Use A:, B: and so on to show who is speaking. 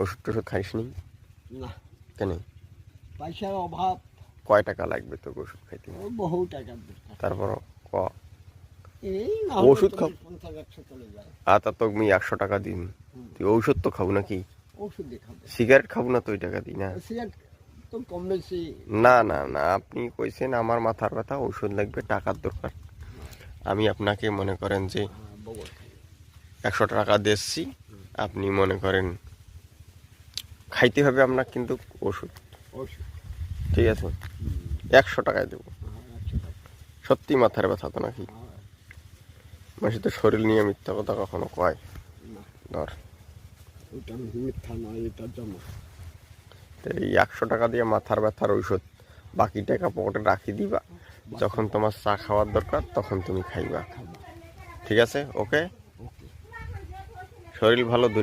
A: ওষুধ টষুধ খাইস নি?
B: না,
A: কেন?
B: পয়সার অভাব।
A: কয় টাকা লাগবে তোকে ওষুধ খাইতে?
B: বহু টাকার দরকার।
A: তারপর ক
B: এই না
A: ওষুধ খাও।
B: 50-100 চলে যায়।
A: তা তো আমি 100 টাকা দিন, তুই ঔষধ তো খাবো নাকি?
B: ওষুধ দিয়ে খাবো।
A: সিগারেট খাবো না তো ওই টাকা দিই না।
B: সিগারেট তো কম বেশি।
A: না না না, আপনি কইছেন আমার মাথার ব্যথা, ঔষধ লাগবে, টাকার দরকার। আমি আপনাকে মনে করেন যে 100 টাকা দিচ্ছি, আপনি মনে করেন খাইতে হবে আপনার কিন্তু ওষুধ,
B: ওষুধ
A: ঠিক আছে? 100 টাকায় দেবো। সত্যি মাথার ব্যথা তো নাকি? মানুষ তো শরীর নিয়ে মিথ্যা কথা কখনো কয়? ধর
B: ওটা মিথ্যা নয়, এটা জমা।
A: এই 100 টাকা দিয়ে মাথার ব্যথার ঔষধ, বাকি টাকা পকেটে রাখি দিবা, যখন তোমার চা খাওয়ার দরকার তখন তুমি খাইবা, ঠিক আছে? ওকে, শরীর ভালো।